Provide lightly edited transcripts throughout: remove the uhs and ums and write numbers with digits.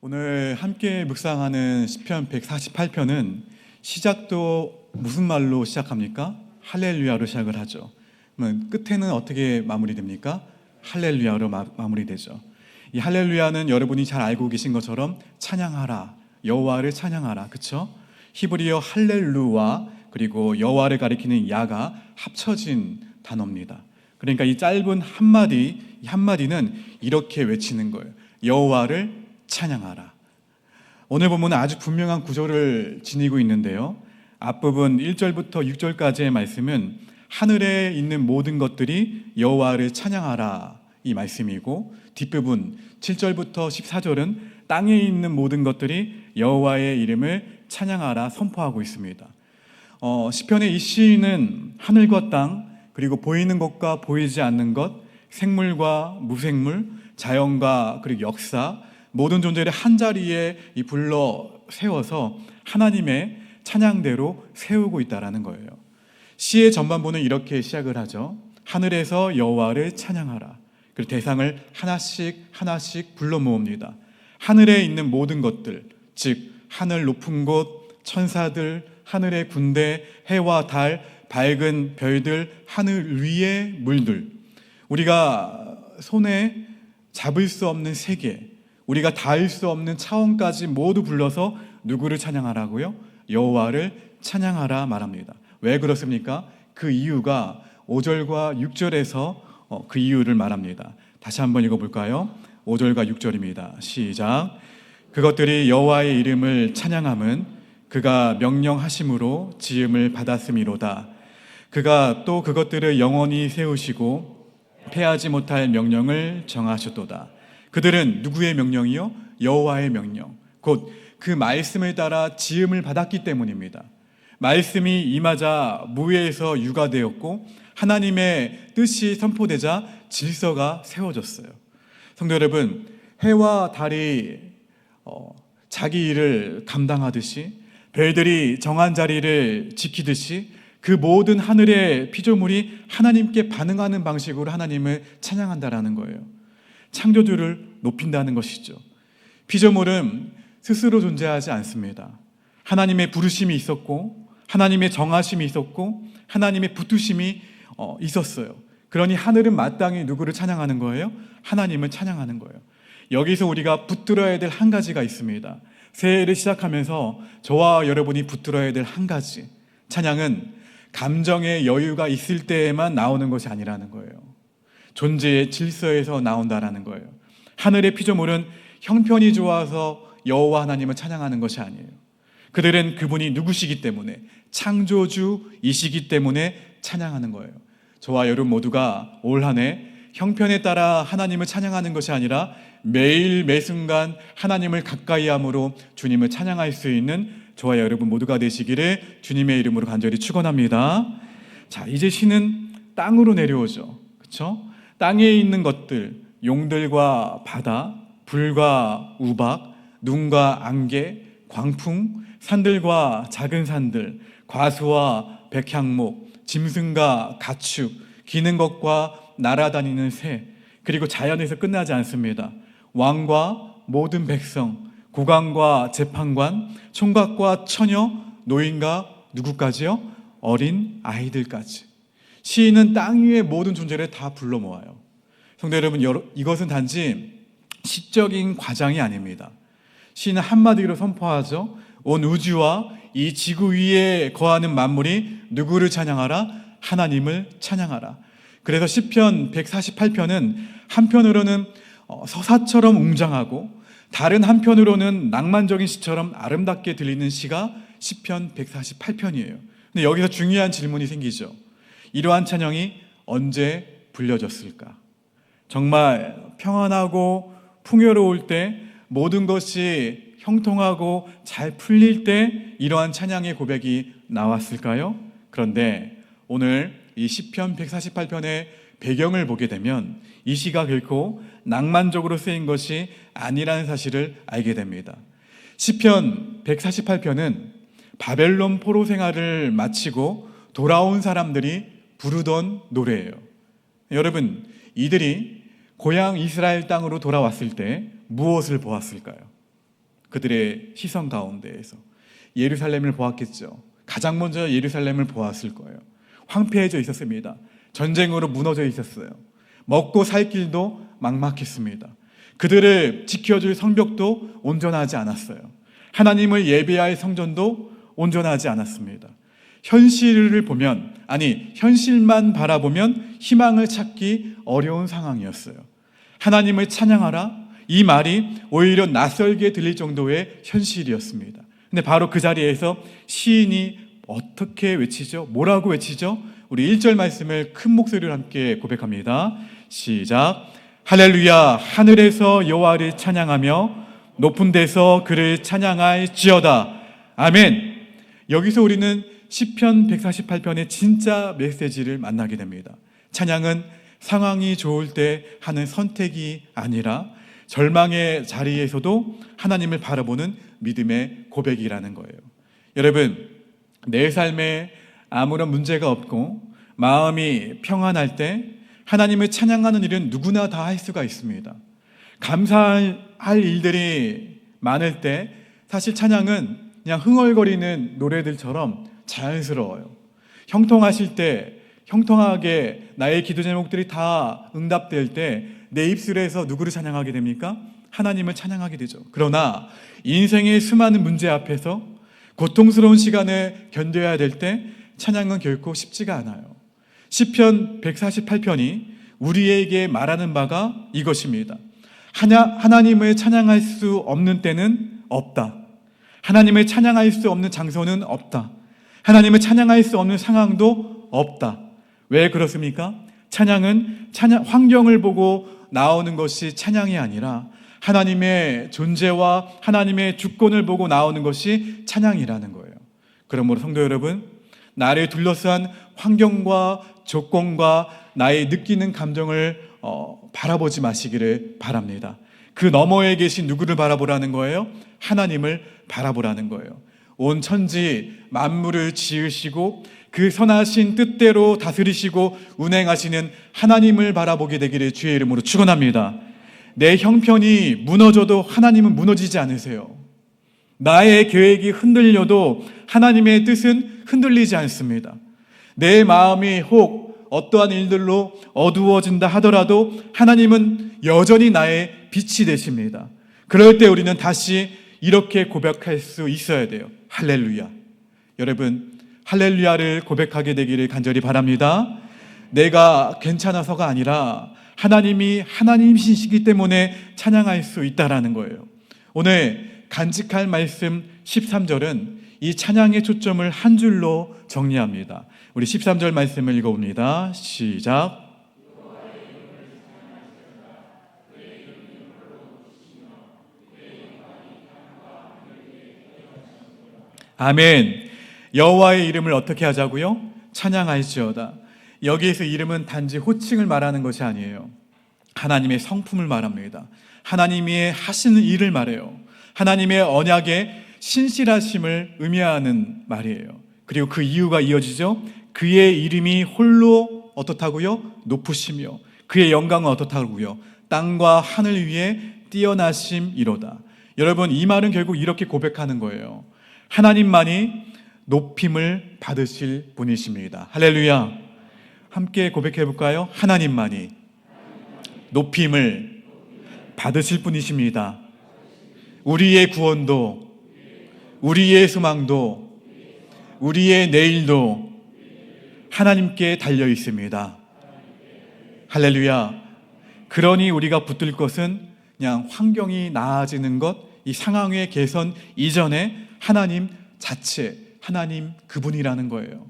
오늘 함께 묵상하는 시편 148편은 시작도 무슨 말로 시작합니까? 할렐루야로 시작을 하죠. 그러면 끝에는 어떻게 마무리됩니까? 할렐루야로 마무리되죠. 이 할렐루야는 여러분이 잘 알고 계신 것처럼 찬양하라, 여호와를 찬양하라, 그렇죠? 히브리어 할렐루와 그리고 여호와를 가리키는 야가 합쳐진 단어입니다. 그러니까 이 짧은 한마디는 이렇게 외치는 거예요. 여호와를 찬양하라. 오늘 본문은 아주 분명한 구조를 지니고 있는데요, 앞부분 1절부터 6절까지의 말씀은 하늘에 있는 모든 것들이 여호와를 찬양하라 이 말씀이고, 뒷부분 7절부터 14절은 땅에 있는 모든 것들이 여호와의 이름을 찬양하라 선포하고 있습니다. 시편의 이 시인은 하늘과 땅, 그리고 보이는 것과 보이지 않는 것, 생물과 무생물, 자연과 그리고 역사, 모든 존재를 한자리에 불러 세워서 하나님의 찬양대로 세우고 있다는 거예요. 시의 전반부는 이렇게 시작을 하죠. 하늘에서 여호와를 찬양하라. 그리고 대상을 하나씩 불러 모읍니다. 하늘에 있는 모든 것들, 즉 하늘 높은 곳, 천사들, 하늘의 군대, 해와 달, 밝은 별들, 하늘 위의 물들, 우리가 손에 잡을 수 없는 세계, 우리가 닿을 수 없는 차원까지 모두 불러서 누구를 찬양하라고요? 여호와를 찬양하라 말합니다. 왜 그렇습니까? 그 이유가 5절과 6절에서 그 이유를 말합니다. 다시 한번 읽어볼까요? 5절과 6절입니다. 시작. 그것들이 여호와의 이름을 찬양함은 그가 명령하심으로 지음을 받았음이로다. 그가 또 그것들을 영원히 세우시고 패하지 못할 명령을 정하셨도다. 그들은 누구의 명령이요? 여호와의 명령, 곧 그 말씀을 따라 지음을 받았기 때문입니다. 말씀이 임하자 무에서 유가 되었고 하나님의 뜻이 선포되자 질서가 세워졌어요. 성도 여러분, 해와 달이 자기 일을 감당하듯이, 별들이 정한 자리를 지키듯이 그 모든 하늘의 피조물이 하나님께 반응하는 방식으로 하나님을 찬양한다라는 거예요. 창조주를 높인다는 것이죠. 피조물은 스스로 존재하지 않습니다. 하나님의 부르심이 있었고, 하나님의 정하심이 있었고, 하나님의 붙으심이 있었어요. 그러니 하늘은 마땅히 누구를 찬양하는 거예요? 하나님을 찬양하는 거예요. 여기서 우리가 붙들어야 될 한 가지가 있습니다. 새해를 시작하면서 저와 여러분이 붙들어야 될 한 가지, 찬양은 감정의 여유가 있을 때에만 나오는 것이 아니라는 거예요. 존재의 질서에서 나온다라는 거예요. 하늘의 피조물은 형편이 좋아서 여호와 하나님을 찬양하는 것이 아니에요. 그들은 그분이 누구시기 때문에, 창조주이시기 때문에 찬양하는 거예요. 저와 여러분 모두가 올 한 해 형편에 따라 하나님을 찬양하는 것이 아니라 매일 매순간 하나님을 가까이 함으로 주님을 찬양할 수 있는 저와 여러분 모두가 되시기를 주님의 이름으로 간절히 축원합니다. 자, 이제 신은 땅으로 내려오죠. 그렇죠? 땅에 있는 것들, 용들과 바다, 불과 우박, 눈과 안개, 광풍, 산들과 작은 산들, 과수와 백향목, 짐승과 가축, 기는 것과 날아다니는 새, 그리고 자연에서 끝나지 않습니다. 왕과 모든 백성, 국왕과 재판관, 총각과 처녀, 노인과 누구까지요? 어린 아이들까지. 시인은 땅 위의 모든 존재를 다 불러 모아요. 성도 여러분, 이것은 단지 시적인 과장이 아닙니다. 시인은 한마디로 선포하죠. 온 우주와 이 지구 위에 거하는 만물이 누구를 찬양하라? 하나님을 찬양하라. 그래서 시편 148편은 한편으로는 서사처럼 웅장하고 다른 한편으로는 낭만적인 시처럼 아름답게 들리는 시가 시편 148편이에요. 근데 여기서 중요한 질문이 생기죠. 이러한 찬양이 언제 불려졌을까? 정말 평안하고 풍요로울 때, 모든 것이 형통하고 잘 풀릴 때 이러한 찬양의 고백이 나왔을까요? 그런데 오늘 이 시편 148편의 배경을 보게 되면 이 시가 결코 낭만적으로 쓰인 것이 아니라는 사실을 알게 됩니다. 시편 148편은 바벨론 포로 생활을 마치고 돌아온 사람들이 부르던 노래예요. 여러분, 이들이 고향 이스라엘 땅으로 돌아왔을 때 무엇을 보았을까요? 그들의 시선 가운데에서 예루살렘을 보았겠죠. 가장 먼저 예루살렘을 보았을 거예요. 황폐해져 있었습니다. 전쟁으로 무너져 있었어요. 먹고 살 길도 막막했습니다. 그들을 지켜줄 성벽도 온전하지 않았어요. 하나님을 예배할 성전도 온전하지 않았습니다. 현실을 보면, 현실만 바라보면 희망을 찾기 어려운 상황이었어요. 하나님을 찬양하라, 이 말이 오히려 낯설게 들릴 정도의 현실이었습니다. 근데 바로 그 자리에서 시인이 어떻게 외치죠? 뭐라고 외치죠? 우리 1절 말씀을 큰 목소리로 함께 고백합니다. 시작. 할렐루야, 하늘에서 여호와를 찬양하며 높은 데서 그를 찬양할지어다. 아멘. 여기서 우리는 시편 148편의 진짜 메시지를 만나게 됩니다. 찬양은 상황이 좋을 때 하는 선택이 아니라 절망의 자리에서도 하나님을 바라보는 믿음의 고백이라는 거예요. 여러분, 내 삶에 아무런 문제가 없고 마음이 평안할 때 하나님을 찬양하는 일은 누구나 다 할 수가 있습니다. 감사할 일들이 많을 때 사실 찬양은 그냥 흥얼거리는 노래들처럼 자연스러워요. 형통하실 때, 형통하게 나의 기도 제목들이 다 응답될 때 내 입술에서 누구를 찬양하게 됩니까? 하나님을 찬양하게 되죠. 그러나 인생의 수많은 문제 앞에서 고통스러운 시간을 견뎌야 될 때 찬양은 결코 쉽지가 않아요. 시편 148편이 우리에게 말하는 바가 이것입니다. 하나님을 찬양할 수 없는 때는 없다. 하나님을 찬양할 수 없는 장소는 없다. 하나님을 찬양할 수 없는 상황도 없다. 왜 그렇습니까? 찬양은 환경을 보고 나오는 것이 찬양이 아니라 하나님의 존재와 하나님의 주권을 보고 나오는 것이 찬양이라는 거예요. 그러므로 성도 여러분, 나를 둘러싼 환경과 조건과 나의 느끼는 감정을 바라보지 마시기를 바랍니다. 그 너머에 계신 누구를 바라보라는 거예요? 하나님을 바라보라는 거예요. 온 천지 만물을 지으시고 그 선하신 뜻대로 다스리시고 운행하시는 하나님을 바라보게 되기를 주의 이름으로 축원합니다. 내 형편이 무너져도 하나님은 무너지지 않으세요. 나의 계획이 흔들려도 하나님의 뜻은 흔들리지 않습니다. 내 마음이 혹 어떠한 일들로 어두워진다 하더라도 하나님은 여전히 나의 빛이 되십니다. 그럴 때 우리는 다시 이렇게 고백할 수 있어야 돼요. 할렐루야. 여러분, 할렐루야를 고백하게 되기를 간절히 바랍니다. 내가 괜찮아서가 아니라 하나님이 하나님이시기 때문에 찬양할 수 있다라는 거예요. 오늘 간직할 말씀 13절은 이 찬양의 초점을 한 줄로 정리합니다. 우리 13절 말씀을 읽어봅니다. 시작. 아멘. 여호와의 이름을 어떻게 하자고요? 찬양할지어다. 여기에서 이름은 단지 호칭을 말하는 것이 아니에요. 하나님의 성품을 말합니다. 하나님이 하시는 일을 말해요. 하나님의 언약의 신실하심을 의미하는 말이에요. 그리고 그 이유가 이어지죠. 그의 이름이 홀로 어떻다고요? 높으시며 그의 영광은 어떻다고요? 땅과 하늘 위에 뛰어나심이로다. 여러분, 이 말은 결국 이렇게 고백하는 거예요. 하나님만이 높임을 받으실 분이십니다. 할렐루야. 함께 고백해 볼까요? 하나님만이 높임을 받으실 분이십니다. 우리의 구원도, 우리의 소망도, 우리의 내일도 하나님께 달려 있습니다. 할렐루야. 그러니 우리가 붙들 것은 그냥 환경이 나아지는 것, 이 상황의 개선 이전에 하나님 자체, 하나님 그분이라는 거예요.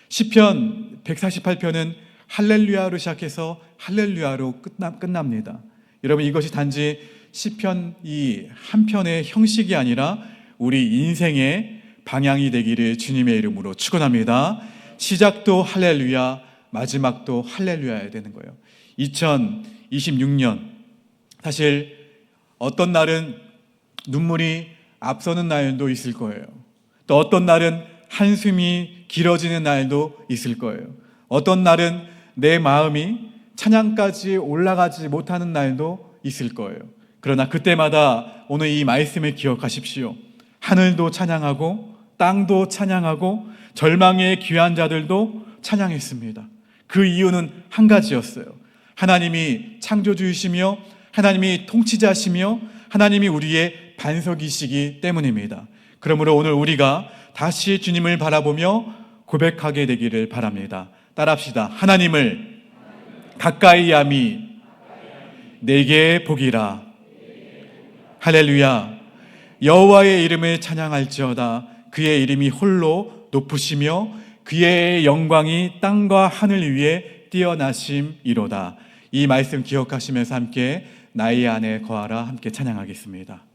시편 148편은 할렐루야로 시작해서 할렐루야로 끝납니다. 여러분, 이것이 단지 시편 이 한 편의 형식이 아니라 우리 인생의 방향이 되기를 주님의 이름으로 축원합니다. 시작도 할렐루야, 마지막도 할렐루야야 되는 거예요. 2026년, 사실 어떤 날은 눈물이 앞서는 날도 있을 거예요. 또 어떤 날은 한숨이 길어지는 날도 있을 거예요. 어떤 날은 내 마음이 찬양까지 올라가지 못하는 날도 있을 거예요. 그러나 그때마다 오늘 이 말씀을 기억하십시오. 하늘도 찬양하고 땅도 찬양하고 절망의 귀한 자들도 찬양했습니다. 그 이유는 한 가지였어요. 하나님이 창조주이시며 하나님이 통치자시며 하나님이 우리의 반석이시기 때문입니다. 그러므로 오늘 우리가 다시 주님을 바라보며 고백하게 되기를 바랍니다. 따라합시다. 하나님을 가까이 함이 내게 복이라. 할렐루야. 여호와의 이름을 찬양할지어다. 그의 이름이 홀로 높으시며 그의 영광이 땅과 하늘 위에 뛰어나심이로다. 이 말씀 기억하시면서 함께 나의 안에 거하라 함께 찬양하겠습니다.